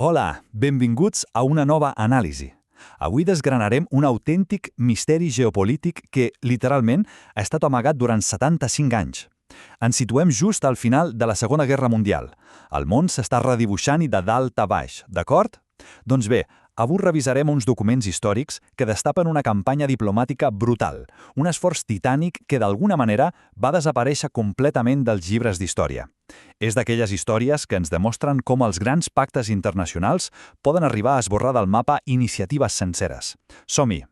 Hola, benvinguts a una nova anàlisi. Avui desgranarem un autèntic misteri geopolític que, literalment, ha estat amagat durant 75 anys. Ens situem just al final de la Segona Guerra Mundial. El món s'està redibuixant i de dalt a baix, d'acord? Doncs bé, avui revisarem uns documents històrics que destapen una campanya diplomàtica brutal, un esforç titànic que d'alguna manera va desaparèixer completament dels llibres d'història. És d'aquelles històries que ens demostren com els grans pactes internacionals poden arribar a esborrar del mapa iniciatives senceres. Som-hi!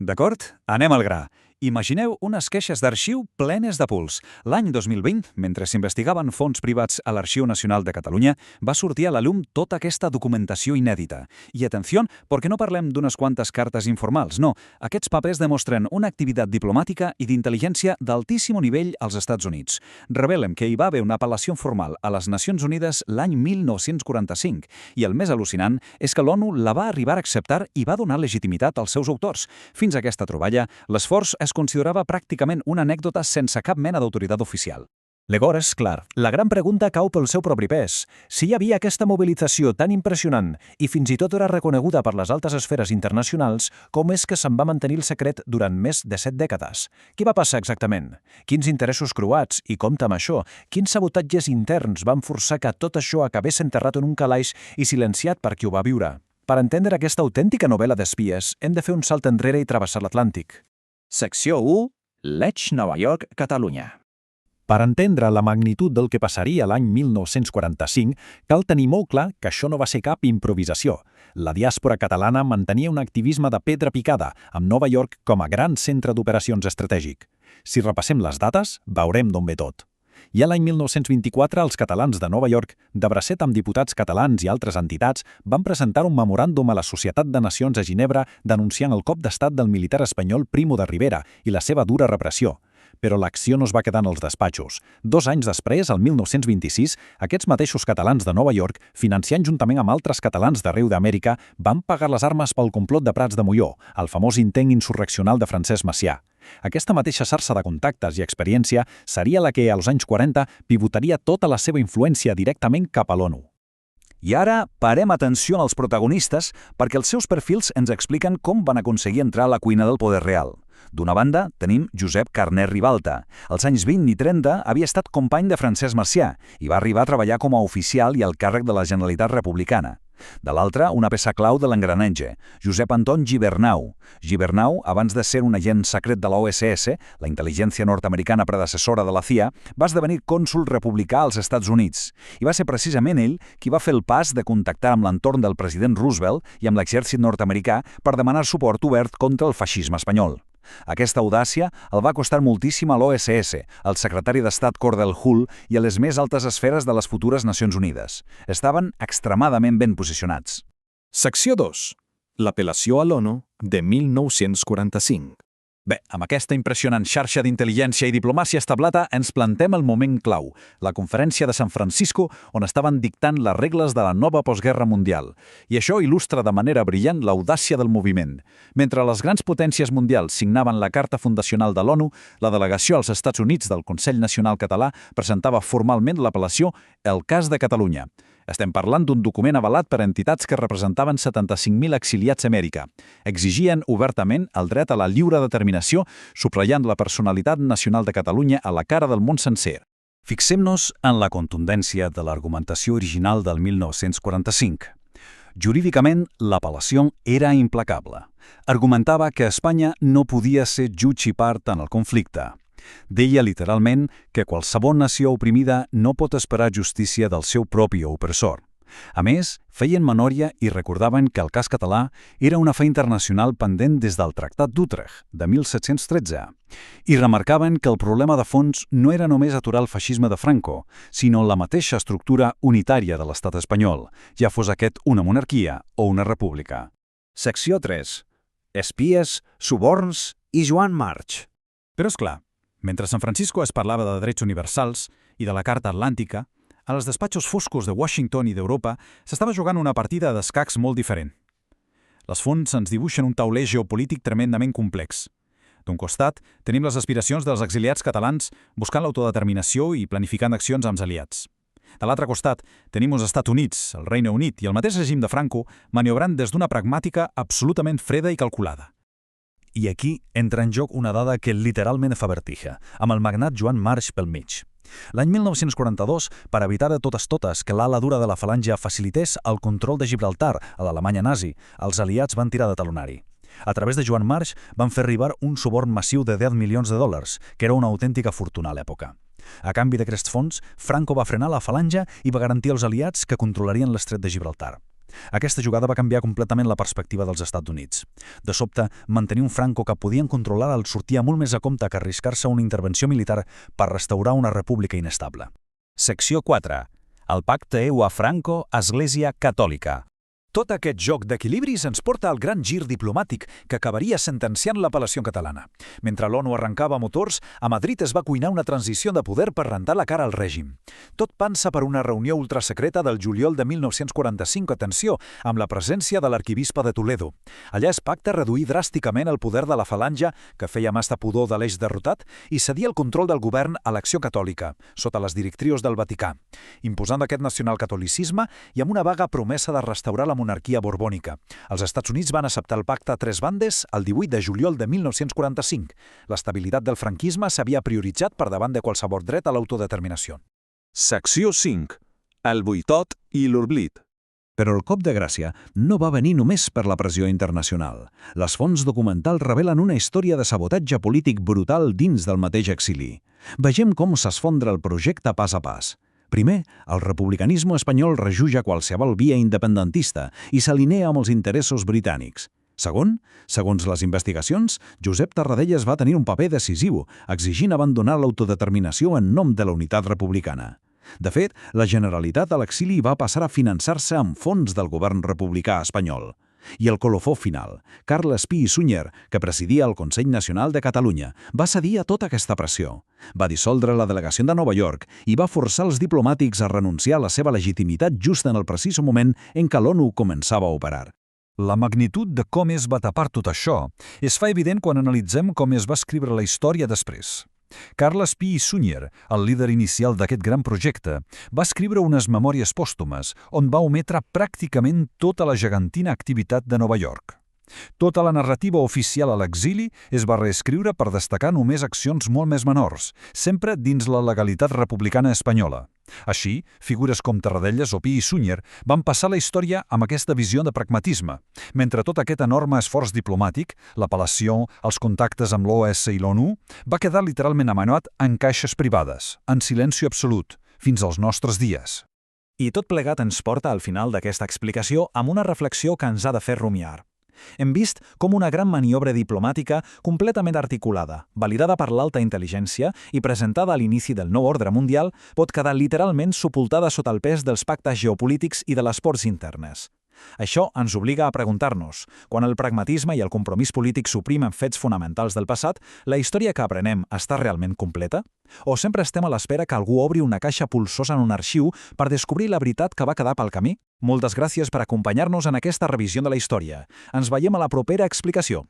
D'acord? Anem al gra. Imagineu unes caixes d'arxiu plenes de pols. L'any 2020, mentre s'investigaven fons privats a l'Arxiu Nacional de Catalunya, va sortir a la llum tota aquesta documentació inèdita. I atenció, perquè no parlem d'unes quantes cartes informals, no. Aquests papers demostren una activitat diplomàtica i d'intel·ligència d'altíssim nivell als Estats Units. Revelen que hi va haver una apel·lació formal a les Nacions Unides l'any 1945 i el més al·lucinant és que l'ONU la va arribar a acceptar i va donar legitimitat als seus autors. Fins a aquesta troballa, l'esforç es considerava pràcticament una anècdota sense cap mena d'autoritat oficial. Llavors, clar, la gran pregunta cau pel seu propi pes. Si hi havia aquesta mobilització tan impressionant i fins i tot era reconeguda per les altes esferes internacionals, com és que se'n va mantenir el secret durant més de 7 dècades? Què va passar exactament? Quins interessos croats, i compte amb això, quins sabotatges interns van forçar que tot això acabés enterrat en un calaix i silenciat per qui ho va viure? Per entendre aquesta autèntica novel·la d'espies, hem de fer un salt enrere i travessar l'Atlàntic. Secció 1. Lech Nova York, Catalunya. Per entendre la magnitud del que passaria l'any 1945, cal tenir molt clar que això no va ser cap improvisació. La diàspora catalana mantenia un activisme de pedra picada, amb Nova York com a gran centre d'operacions estratègic. Si repassem les dates, veurem d'on ve tot. Ja l'any 1924, els catalans de Nova York, de bracet amb diputats catalans i altres entitats, van presentar un memoràndum a la Societat de Nacions a Ginebra denunciant el cop d'estat del militar espanyol Primo de Rivera i la seva dura repressió. Però l'acció no es va quedar en els despatxos. 2 anys després, el 1926, aquests mateixos catalans de Nova York, financiant juntament amb altres catalans d'arreu d'Amèrica, van pagar les armes pel complot de Prats de Molló, el famós intent insurreccional de Francesc Macià. Aquesta mateixa xarxa de contactes i experiència seria la que, als anys 40, pivotaria tota la seva influència directament cap a l'ONU. I ara parem atenció als protagonistes perquè els seus perfils ens expliquen com van aconseguir entrar a la cuina del poder real. D'una banda, tenim Josep Carner Ribalta. Als anys 20 i 30 havia estat company de Francesc Macià i va arribar a treballar com a oficial i al càrrec de la Generalitat Republicana. De l'altra, una peça clau de l'engranatge, Josep Anton Gibernau. Gibernau, abans de ser un agent secret de la OSS, la intel·ligència nord-americana predecessora de la CIA, va esdevenir cònsol republicà als Estats Units. I va ser precisament ell qui va fer el pas de contactar amb l'entorn del president Roosevelt i amb l'exèrcit nord-americà per demanar suport obert contra el feixisme espanyol. Aquesta audàcia el va costar moltíssim a l'OSS, al secretari d'Estat Cordell Hull i a les més altes esferes de les futures Nacions Unides. Estaven extremadament ben posicionats. Secció 2. L'apel·lació a l'ONU de 1945. Bé, amb aquesta impressionant xarxa d'intel·ligència i diplomàcia establerta ens plantem el moment clau, la conferència de San Francisco on estaven dictant les regles de la nova postguerra mundial. I això il·lustra de manera brillant l'audàcia del moviment. Mentre les grans potències mundials signaven la Carta Fundacional de l'ONU, la delegació als Estats Units del Consell Nacional Català presentava formalment l'apel·lació El cas de Catalunya. Estem parlant d'un document avalat per entitats que representaven 75.000 exiliats a Amèrica. Exigien obertament el dret a la lliure determinació, subratllant la personalitat nacional de Catalunya a la cara del món sencer. Fixem-nos en la contundència de l'argumentació original del 1945. Jurídicament, l'apel·lació era implacable. Argumentava que Espanya no podia ser jutge i part en el conflicte. Deia literalment que qualsevol nació oprimida no pot esperar justícia del seu propi opressor. A més, feien memòria i recordaven que el cas català era una fe internacional pendent des del Tractat d'Utrecht, de 1713, i remarcaven que el problema de fons no era només aturar el feixisme de Franco, sinó la mateixa estructura unitària de l'estat espanyol, ja fos aquest una monarquia o una república. Secció 3. Espies, suborns i Joan March. Però és clar, mentre San Francisco es parlava de drets universals i de la Carta Atlàntica, a les despatxos foscos de Washington i d'Europa s'estava jugant una partida d'escacs molt diferent. Les fonts ens dibuixen un tauler geopolític tremendament complex. D'un costat, tenim les aspiracions dels exiliats catalans buscant l'autodeterminació i planificant accions amb els aliats. De l'altre costat, tenim els Estats Units, el Regne Unit i el mateix règim de Franco maniobrant des d'una pragmàtica absolutament freda i calculada. I aquí entra en joc una dada que literalment fa vertigen, amb el magnat Joan March pel mig. L'any 1942, per evitar de totes que l'ala dura de la falange facilités el control de Gibraltar a l'Alemanya nazi, els aliats van tirar de talonari. A través de Joan March van fer arribar un suborn massiu de 10 milions de dòlars, que era una autèntica fortuna a l'època. A canvi d'aquests fons, Franco va frenar la falange i va garantir als aliats que controlarien l'estret de Gibraltar. Aquesta jugada va canviar completament la perspectiva dels Estats Units. De sobte, mantenir un Franco que podien controlar els sortia molt més a compte que arriscar-se a una intervenció militar per restaurar una república inestable. Secció 4. El pacte EUA-Franco-Església Catòlica. Tot aquest joc d'equilibris ens porta al gran gir diplomàtic que acabaria sentenciant l'apel·lació catalana. Mentre l'ONU arrencava motors, a Madrid es va cuinar una transició de poder per rentar la cara al règim. Tot passa per una reunió ultrasecreta del juliol de 1945, atenció, amb la presència de l'arquebisbe de Toledo. Allà es pacta reduir dràsticament el poder de la falange, que feia massa pudor de l'eix derrotat, i cedir el control del govern a l'Acció Catòlica, sota les directrius del Vaticà, imposant aquest nacionalcatolicisme i amb una vaga promesa de restaurar la monarquia borbònica. Els Estats Units van acceptar el pacte a tres bandes el 18 de juliol de 1945. L'estabilitat del franquisme s'havia prioritzat per davant de qualsevol dret a l'autodeterminació. Secció 5. El boicot i l'oblit. Però el cop de gràcia no va venir només per la pressió internacional. Les fonts documentals revelen una història de sabotatge polític brutal dins del mateix exili. Vegem com s'esfondra el projecte pas a pas. Primer, el republicanisme espanyol rejuja qualsevol via independentista i s'alinea amb els interessos britànics. Segon, segons les investigacions, Josep Tarradellas va tenir un paper decisiu, exigint abandonar l'autodeterminació en nom de la unitat republicana. De fet, la Generalitat a l'exili va passar a finançar-se amb fons del govern republicà espanyol. I el colofó final, Carles Pi i Sunyer, que presidia el Consell Nacional de Catalunya, va cedir a tota aquesta pressió. Va dissoldre la delegació de Nova York i va forçar els diplomàtics a renunciar a la seva legitimitat just en el precís moment en què l'ONU començava a operar. La magnitud de com es va tapar tot això es fa evident quan analitzem com es va escriure la història després. Carles Pi i Sunyer, el líder inicial d'aquest gran projecte, va escriure unes memòries pòstumes on va ometre pràcticament tota la gegantina activitat de Nova York. Tota la narrativa oficial a l'exili es va reescriure per destacar només accions molt més menors, sempre dins la legalitat republicana espanyola. Així, figures com Tarradellas o Pi i Sunyer van passar la història amb aquesta visió de pragmatisme, mentre tot aquest enorme esforç diplomàtic, l'apel·lació, els contactes amb l'OAS i l'ONU, va quedar literalment amanuat en caixes privades, en silenci absolut, fins als nostres dies. I tot plegat ens porta al final d'aquesta explicació amb una reflexió que ens ha de fer rumiar. Hem vist com una gran maniobra diplomàtica completament articulada, validada per l'alta intel·ligència i presentada a l'inici del nou ordre mundial, pot quedar literalment sepultada sota el pes dels pactes geopolítics i de les pors internes. Això ens obliga a preguntar-nos, quan el pragmatisme i el compromís polític suprimen fets fonamentals del passat, la història que aprenem està realment completa? O sempre estem a l'espera que algú obri una caixa pulsosa en un arxiu per descobrir la veritat que va quedar pel camí? Moltes gràcies per acompanyar-nos en aquesta revisió de la història. Ens veiem a la propera explicació.